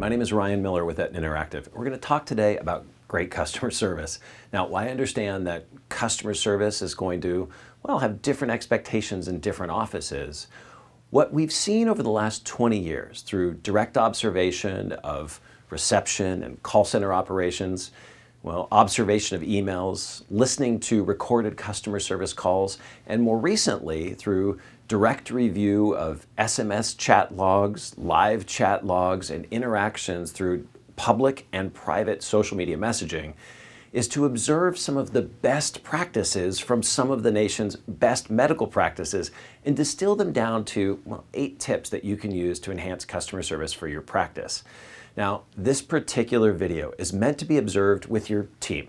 My name is Ryan Miller with Aetna Interactive. We're going to talk today about great customer service. Now, I understand that customer service is going to, well, have different expectations in different offices. What we've seen over the last 20 years through direct observation of reception and call center operations, well, observation of emails, listening to recorded customer service calls, and more recently through direct review of SMS chat logs, live chat logs, and interactions through public and private social media messaging, is to observe some of the best practices from some of the nation's best medical practices and distill them down to, well, 8 tips that you can use to enhance customer service for your practice. Now, this particular video is meant to be observed with your team,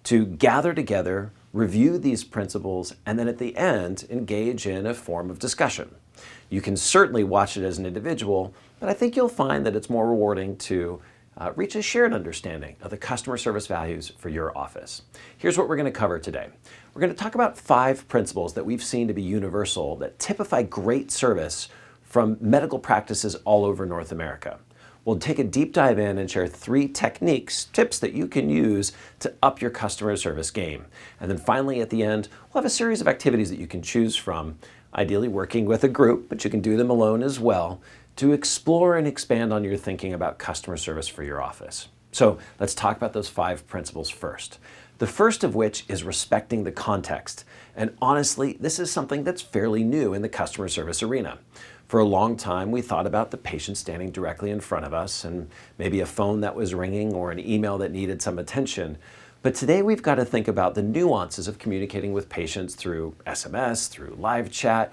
to gather together, review these principles, and then at the end, engage in a form of discussion. You can certainly watch it as an individual, but I think you'll find that it's more rewarding to reach a shared understanding of the customer service values for your office. Here's what we're going to cover today. We're going to talk about 5 principles that we've seen to be universal that typify great service from medical practices all over North America. We'll take a deep dive in and share 3 techniques, tips that you can use to up your customer service game. And then finally, at the end, we'll have a series of activities that you can choose from, ideally working with a group, but you can do them alone as well, to explore and expand on your thinking about customer service for your office. So let's talk about those 5 principles first. The first of which is respecting the context. And honestly, this is something that's fairly new in the customer service arena. For a long time, we thought about the patient standing directly in front of us and maybe a phone that was ringing or an email that needed some attention. But today we've got to think about the nuances of communicating with patients through SMS, through live chat,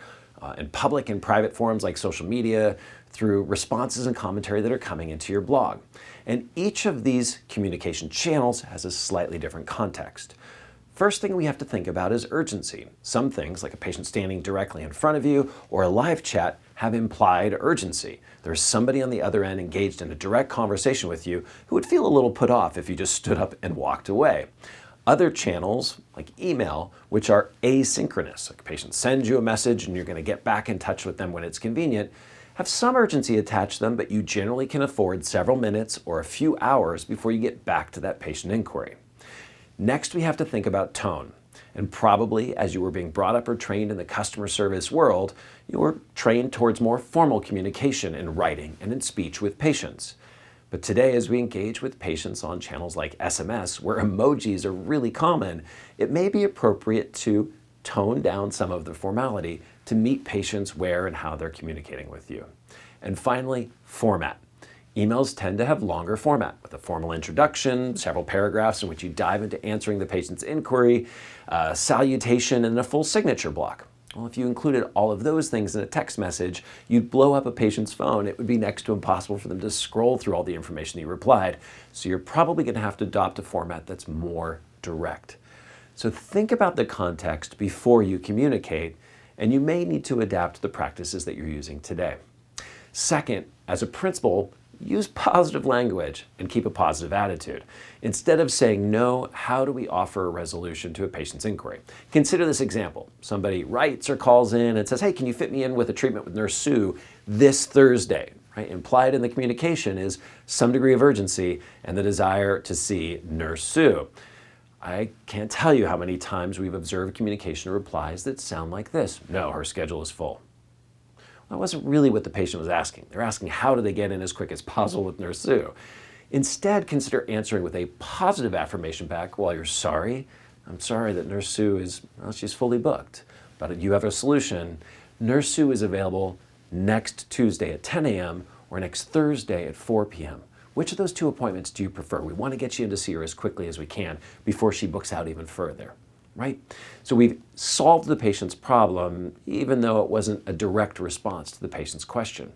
in public and private forums like social media, through responses and commentary that are coming into your blog. And each of these communication channels has a slightly different context. First thing we have to think about is urgency. Some things, like a patient standing directly in front of you or a live chat, have implied urgency. There's somebody on the other end engaged in a direct conversation with you who would feel a little put off if you just stood up and walked away. Other channels, like email, which are asynchronous, like a patient sends you a message and you're going to get back in touch with them when it's convenient, have some urgency attached to them, but you generally can afford several minutes or a few hours before you get back to that patient inquiry. Next, we have to think about tone. And probably as you were being brought up or trained in the customer service world, you were trained towards more formal communication in writing and in speech with patients. But today, as we engage with patients on channels like SMS, where emojis are really common, it may be appropriate to tone down some of the formality to meet patients where and how they're communicating with you. And finally, format. Emails tend to have longer format with a formal introduction, several paragraphs in which you dive into answering the patient's inquiry, salutation, and a full signature block. Well, if you included all of those things in a text message, you'd blow up a patient's phone. It would be next to impossible for them to scroll through all the information you replied. So you're probably going to have to adopt a format that's more direct. So think about the context before you communicate, and you may need to adapt the practices that you're using today. Second, as a principle, use positive language and keep a positive attitude. Instead of saying no, how do we offer a resolution to a patient's inquiry? Consider this example. Somebody writes or calls in and says, hey, can you fit me in with a treatment with Nurse Sue this Thursday? Right? Implied in the communication is some degree of urgency and the desire to see Nurse Sue. I can't tell you how many times we've observed communication replies that sound like this. No, her schedule is full. That wasn't really what the patient was asking. They're asking how do they get in as quick as possible with Nurse Sue. Instead, consider answering with a positive affirmation back. Well, you're sorry. I'm sorry that Nurse Sue is, well, she's fully booked. But you have a solution. Nurse Sue is available next Tuesday at 10 a.m. or next Thursday at 4 p.m. Which of those 2 appointments do you prefer? We want to get you in to see her as quickly as we can before she books out even further. Right? So we've solved the patient's problem, even though it wasn't a direct response to the patient's question.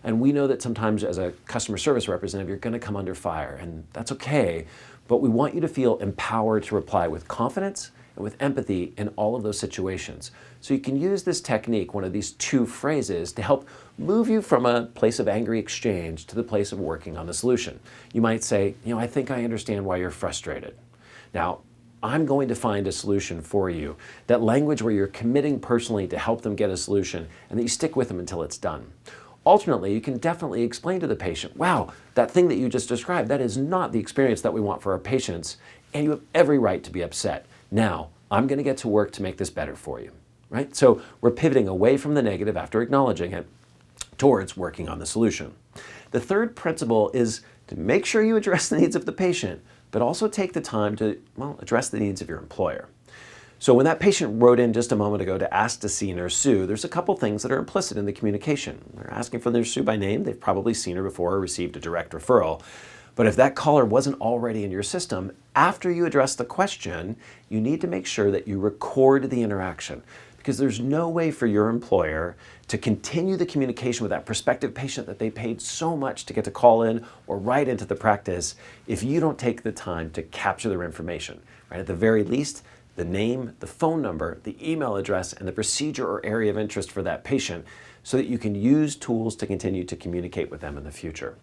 And we know that sometimes as a customer service representative, you're going to come under fire, and that's okay, but we want you to feel empowered to reply with confidence and with empathy in all of those situations. So you can use this technique, one of these 2 phrases, to help move you from a place of angry exchange to the place of working on the solution. You might say, I think I understand why you're frustrated. Now, I'm going to find a solution for you. That language where you're committing personally to help them get a solution and that you stick with them until it's done. Alternately, you can definitely explain to the patient, wow, that thing that you just described, that is not the experience that we want for our patients, and you have every right to be upset. Now, I'm going to get to work to make this better for you, right? So we're pivoting away from the negative after acknowledging it towards working on the solution. The third principle is to make sure you address the needs of the patient, but also take the time to, well, address the needs of your employer. So when that patient wrote in just a moment ago to ask to see Nurse Sue, there's a couple things that are implicit in the communication. They're asking for Nurse Sue by name. They've probably seen her before or received a direct referral. But if that caller wasn't already in your system, after you address the question, you need to make sure that you record the interaction, because there's no way for your employer to continue the communication with that prospective patient that they paid so much to get to call in or write into the practice if you don't take the time to capture their information, right? At the very least, the name, the phone number, the email address, and the procedure or area of interest for that patient, so that you can use tools to continue to communicate with them in the future.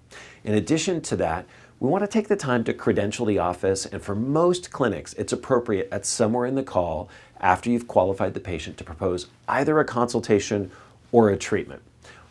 In addition to that, we want to take the time to credential the office, and for most clinics, it's appropriate at somewhere in the call after you've qualified the patient to propose either a consultation or a treatment.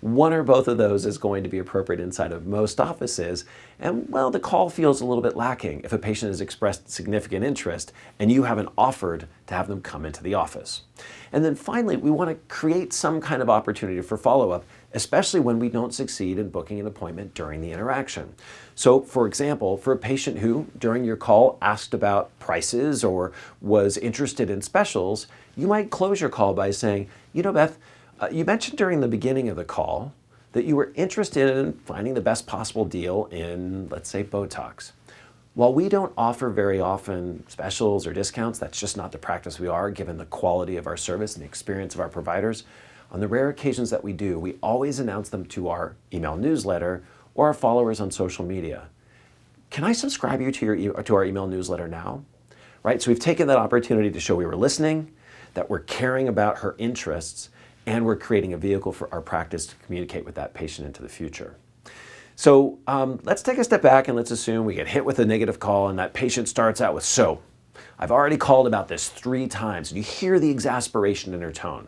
One or both of those is going to be appropriate inside of most offices, and well, the call feels a little bit lacking if a patient has expressed significant interest and you haven't offered to have them come into the office. And then finally, we want to create some kind of opportunity for follow-up, especially when we don't succeed in booking an appointment during the interaction. So, for example, for a patient who, during your call, asked about prices or was interested in specials, you might close your call by saying, you know, Beth, you mentioned during the beginning of the call that you were interested in finding the best possible deal in, let's say, Botox. While we don't offer very often specials or discounts, that's just not the practice we are, given the quality of our service and the experience of our providers. On the rare occasions that we do, we always announce them to our email newsletter or our followers on social media. Can I subscribe you to our email newsletter now? Right, so we've taken that opportunity to show we were listening, that we're caring about her interests, and we're creating a vehicle for our practice to communicate with that patient into the future. So let's take a step back and let's assume we get hit with a negative call and that patient starts out with, so, I've already called about this 3 times, and you hear the exasperation in her tone.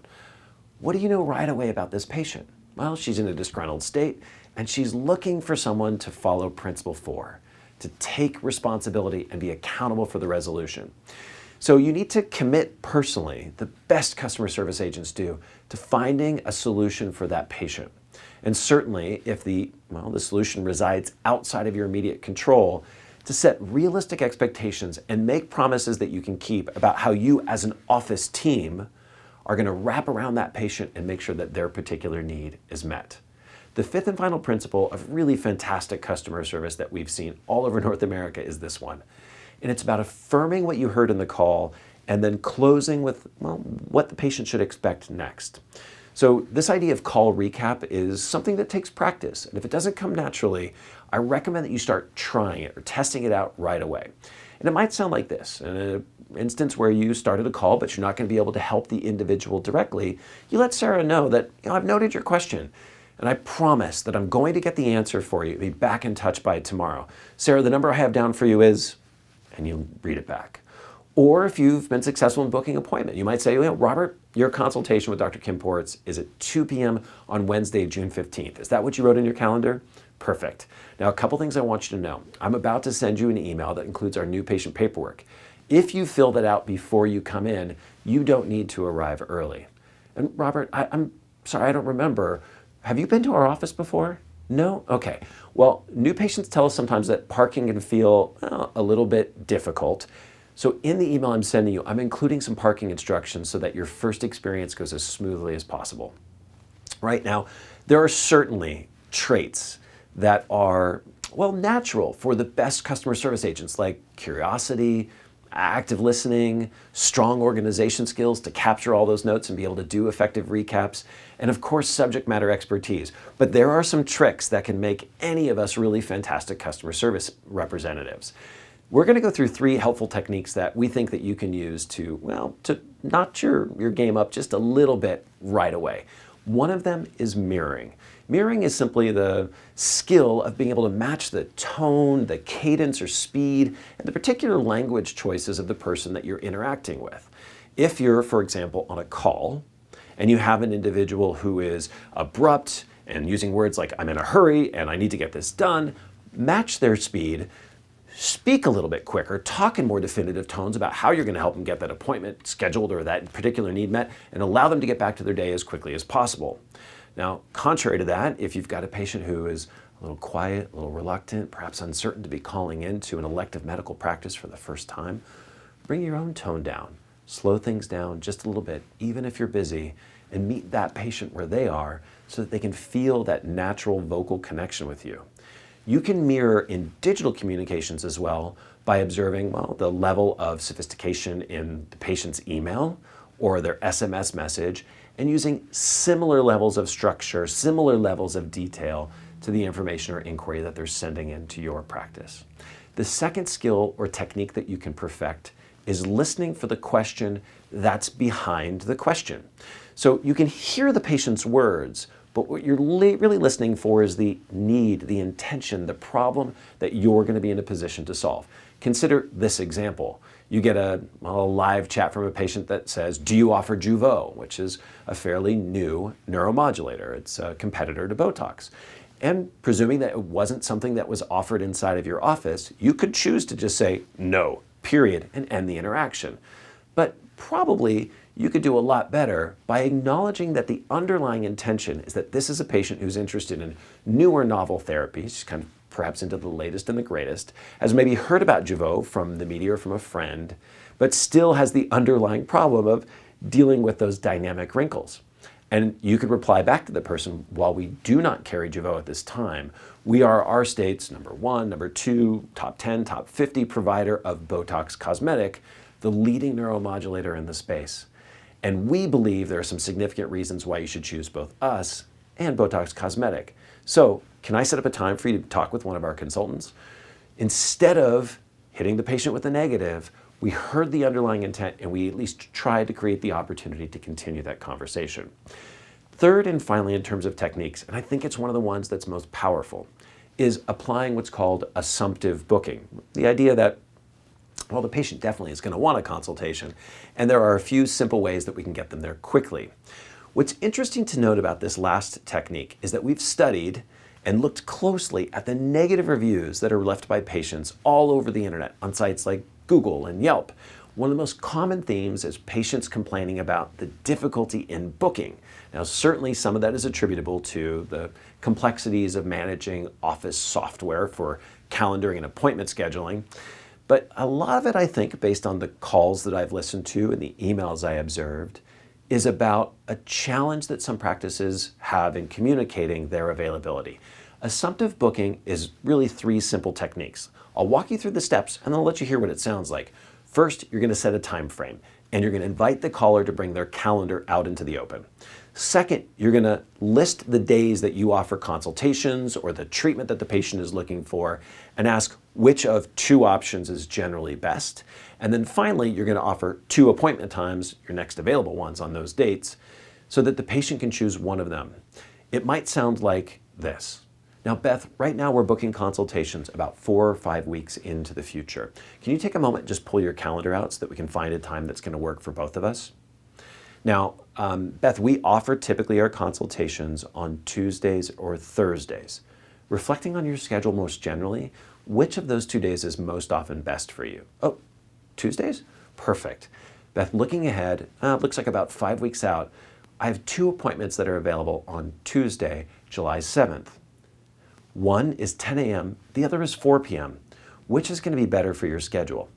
What do you know right away about this patient? Well, she's in a disgruntled state, and she's looking for someone to follow Principle 4, to take responsibility and be accountable for the resolution. So you need to commit personally, the best customer service agents do, to finding a solution for that patient. And certainly, if the solution resides outside of your immediate control, to set realistic expectations and make promises that you can keep about how you as an office team are going to wrap around that patient and make sure that their particular need is met. The fifth and final principle of really fantastic customer service that we've seen all over North America is this one. And it's about affirming what you heard in the call and then closing with, well, what the patient should expect next. So this idea of call recap is something that takes practice. And if it doesn't come naturally, I recommend that you start trying it or testing it out right away. And it might sound like this. In an instance where you started a call, but you're not going to be able to help the individual directly, you let Sarah know that, I've noted your question, and I promise that I'm going to get the answer for you, be back in touch by tomorrow. Sarah, the number I have down for you is, and you read it back. Or if you've been successful in booking an appointment, you might say, Robert, your consultation with Dr. Kim Ports is at 2 p.m. on Wednesday, June 15th. Is that what you wrote in your calendar? Perfect. Now, a couple things I want you to know. I'm about to send you an email that includes our new patient paperwork. If you fill that out before you come in, you don't need to arrive early. And Robert, I'm sorry, I don't remember. Have you been to our office before? No? Okay. Well, new patients tell us sometimes that parking can feel a little bit difficult. So in the email I'm sending you, I'm including some parking instructions so that your first experience goes as smoothly as possible. Right now, there are certainly traits that are, natural for the best customer service agents, like curiosity, active listening, strong organization skills to capture all those notes and be able to do effective recaps, and of course, subject matter expertise. But there are some tricks that can make any of us really fantastic customer service representatives. We're going to go through 3 helpful techniques that we think that you can use to notch your game up just a little bit right away. One of them is mirroring. Mirroring is simply the skill of being able to match the tone, the cadence or speed, and the particular language choices of the person that you're interacting with. If you're, for example, on a call and you have an individual who is abrupt and using words like I'm in a hurry and I need to get this done, match their speed, speak a little bit quicker, talk in more definitive tones about how you're going to help them get that appointment scheduled or that particular need met, and allow them to get back to their day as quickly as possible. Now, contrary to that, if you've got a patient who is a little quiet, a little reluctant, perhaps uncertain to be calling into an elective medical practice for the first time, bring your own tone down. Slow things down just a little bit, even if you're busy, and meet that patient where they are so that they can feel that natural vocal connection with you. You can mirror in digital communications as well by observing, well, the level of sophistication in the patient's email or their SMS message, and using similar levels of structure, similar levels of detail to the information or inquiry that they're sending into your practice. The second skill or technique that you can perfect is listening for the question that's behind the question. So you can hear the patient's words, but what you're really listening for is the need, the intention, the problem that you're going to be in a position to solve. Consider this example. You get a live chat from a patient that says, do you offer Jeuveau, which is a fairly new neuromodulator. It's a competitor to Botox. And presuming that it wasn't something that was offered inside of your office, you could choose to just say no, period, and end the interaction. But probably you could do a lot better by acknowledging that the underlying intention is that this is a patient who's interested in new or novel therapies, kind of perhaps into the latest and the greatest, has maybe heard about Jeuveau from the media or from a friend, but still has the underlying problem of dealing with those dynamic wrinkles. And you could reply back to the person, while we do not carry Jeuveau at this time, we are our state's number 1, number 2, top 10, top 50 provider of Botox cosmetic, the leading neuromodulator in the space. And we believe there are some significant reasons why you should choose both us and Botox cosmetic. So can I set up a time for you to talk with one of our consultants? Instead of hitting the patient with a negative, we heard the underlying intent and we at least tried to create the opportunity to continue that conversation. Third and finally, in terms of techniques, and I think it's one of the ones that's most powerful, is applying what's called assumptive booking. The idea that, well, the patient definitely is going to want a consultation, and there are a few simple ways that we can get them there quickly. What's interesting to note about this last technique is that we've studied and looked closely at the negative reviews that are left by patients all over the internet on sites like Google and Yelp. One of the most common themes is patients complaining about the difficulty in booking. Now, certainly some of that is attributable to the complexities of managing office software for calendaring and appointment scheduling. But a lot of it, I think, based on the calls that I've listened to and the emails I observed, is about a challenge that some practices have in communicating their availability. Assumptive booking is really 3 simple techniques. I'll walk you through the steps and then I'll let you hear what it sounds like. First, you're going to set a time frame and you're going to invite the caller to bring their calendar out into the open. Second, you're going to list the days that you offer consultations or the treatment that the patient is looking for and ask which of 2 options is generally best. And then finally, you're going to offer 2 appointment times, your next available ones on those dates, so that the patient can choose one of them. It might sound like this. Now, Beth, right now we're booking consultations about 4 or 5 weeks into the future. Can you take a moment and just pull your calendar out so that we can find a time that's going to work for both of us? Now, Beth, we offer typically our consultations on Tuesdays or Thursdays. Reflecting on your schedule most generally, which of those 2 days is most often best for you? Oh, Tuesdays? Perfect. Beth, looking ahead, looks like about 5 weeks out, I have 2 appointments that are available on Tuesday, July 7th. One is 10 a.m., the other is 4 p.m. Which is going to be better for your schedule?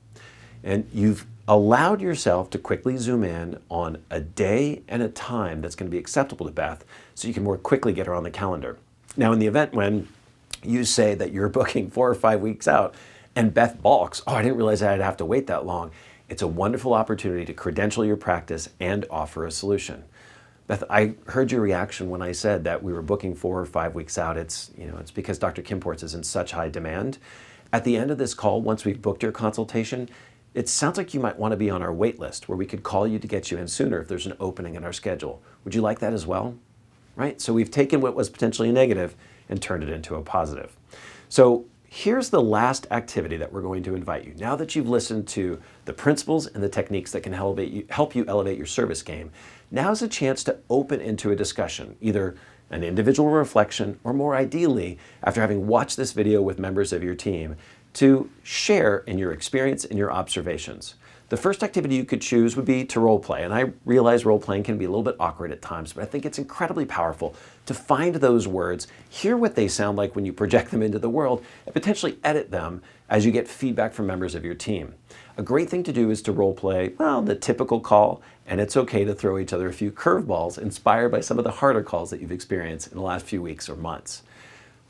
And you've allowed yourself to quickly zoom in on a day and a time that's going to be acceptable to Beth so you can more quickly get her on the calendar. Now, in the event when you say that you're booking 4 or 5 weeks out and Beth balks, oh, I didn't realize I'd have to wait that long, it's a wonderful opportunity to credential your practice and offer a solution. Beth, I heard your reaction when I said that we were booking 4 or 5 weeks out. It's because Dr. Kimports is in such high demand. At the end of this call, once we've booked your consultation, it sounds like you might want to be on our wait list where we could call you to get you in sooner if there's an opening in our schedule. Would you like that as well? Right? So we've taken what was potentially a negative and turned it into a positive. So here's the last activity that we're going to invite you. Now that you've listened to the principles and the techniques that can help you elevate your service game, now's a chance to open into a discussion, either an individual reflection, or more ideally, after having watched this video with members of your team, to share in your experience and your observations. The first activity you could choose would be to role play, and I realize role playing can be a little bit awkward at times, but I think it's incredibly powerful to find those words, hear what they sound like when you project them into the world, and potentially edit them as you get feedback from members of your team. A great thing to do is to role play, well, the typical call, and it's okay to throw each other a few curveballs inspired by some of the harder calls that you've experienced in the last few weeks or months.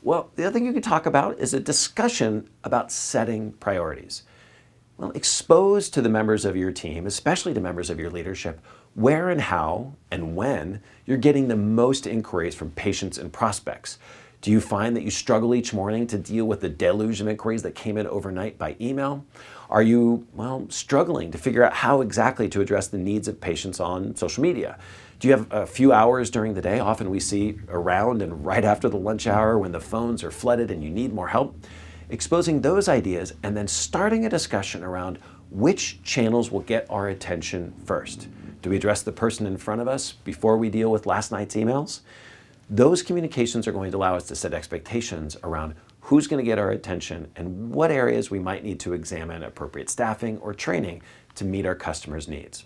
Well, the other thing you could talk about is a discussion about setting priorities. Well, expose to the members of your team, especially to members of your leadership, where and how and when you're getting the most inquiries from patients and prospects. Do you find that you struggle each morning to deal with the deluge of inquiries that came in overnight by email? Are you, struggling to figure out how exactly to address the needs of patients on social media? Do you have a few hours during the day? Often we see around and right after the lunch hour when the phones are flooded and you need more help. Exposing those ideas and then starting a discussion around which channels will get our attention first. Do we address the person in front of us before we deal with last night's emails? Those communications are going to allow us to set expectations around who's going to get our attention and what areas we might need to examine appropriate staffing or training to meet our customers' needs.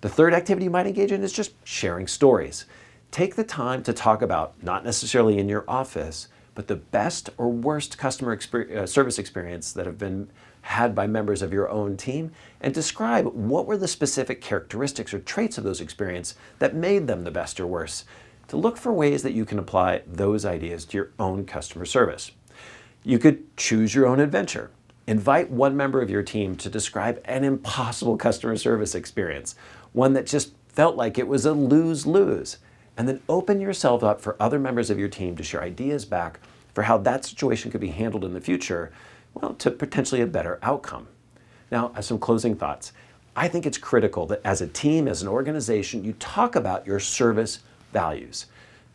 The third activity you might engage in is just sharing stories. Take the time to talk about, not necessarily in your office, but the best or worst customer service experience that have been had by members of your own team, and describe what were the specific characteristics or traits of those experiences that made them the best or worst, to look for ways that you can apply those ideas to your own customer service. You could choose your own adventure. Invite one member of your team to describe an impossible customer service experience, one that just felt like it was a lose-lose, and then open yourself up for other members of your team to share ideas back for how that situation could be handled in the future, to potentially a better outcome. Now, as some closing thoughts, I think it's critical that as a team, as an organization, you talk about your service values,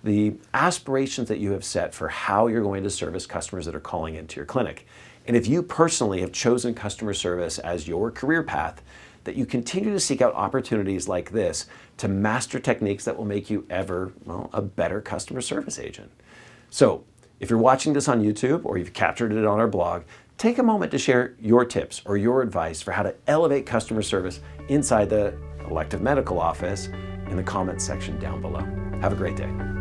the aspirations that you have set for how you're going to service customers that are calling into your clinic. And if you personally have chosen customer service as your career path, that you continue to seek out opportunities like this to master techniques that will make you ever, a better customer service agent. So if you're watching this on YouTube or you've captured it on our blog, take a moment to share your tips or your advice for how to elevate customer service inside the elective medical office in the comments section down below. Have a great day.